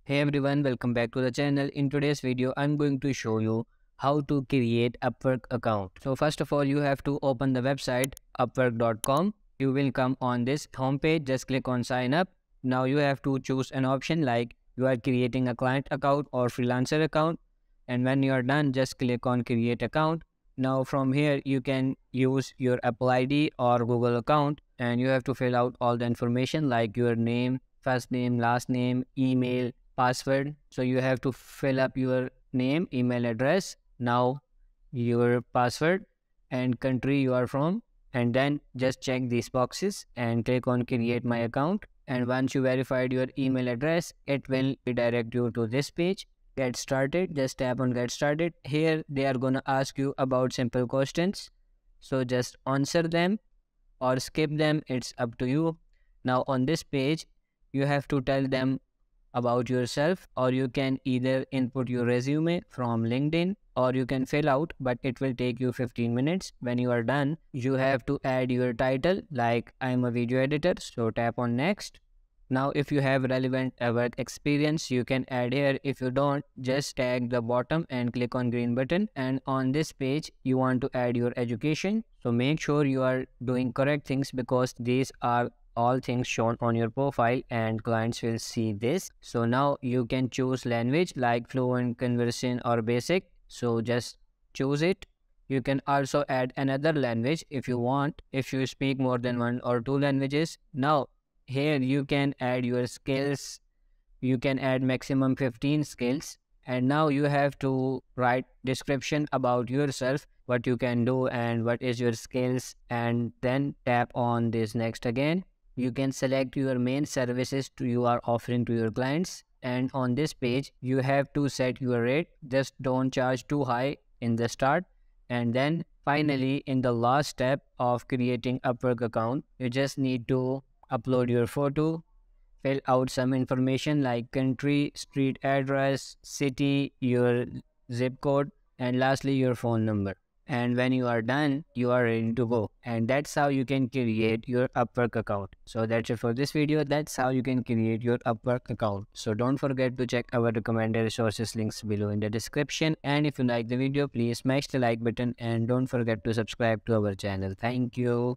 Hey everyone, welcome back to the channel. In today's video, I'm going to show you how to create Upwork account. So first of all, you have to open the website upwork.com. You will come on this homepage, just click on sign up. Now you have to choose an option like you are creating a client account or freelancer account. And when you are done, just click on create account. Now from here, you can use your Apple ID or Google account and you have to fill out all the information like your name, first name, last name, email, password. So you have to fill up your name, email address, now your password and country you are from, and then just check these boxes and click on create my account. And once you verified your email address, it will redirect you to this page. Get started, just tap on get started. Here they are gonna ask you about simple questions, so just answer them or skip them, it's up to you. Now on this page you have to tell them about yourself, or you can either input your resume from LinkedIn or you can fill out, but it will take you 15 minutes. When you are done, you have to add your title like I'm a video editor, so tap on next. Now if you have relevant work experience, you can add here. If you don't, just tag the bottom and click on green button. And on this page you want to add your education, so make sure you are doing correct things because these are all things shown on your profile and clients will see this. So now you can choose language like fluent, conversation or basic, so just choose it. You can also add another language if you want, if you speak more than one or two languages. Now here you can add your skills, you can add maximum 15 skills. And now you have to write description about yourself, what you can do and what is your skills, and then tap on this next again. You can select your main services you are offering to your clients, and on this page you have to set your rate. Just don't charge too high in the start. And then finally, in the last step of creating Upwork account, you just need to upload your photo, fill out some information like country, street address, city, your zip code, and lastly your phone number. And when you are done, you are ready to go. And that's how you can create your Upwork account. So that's it for this video. That's how you can create your Upwork account. So don't forget to check our recommended resources links below in the description. And if you like the video, please smash the like button and don't forget to subscribe to our channel. Thank you.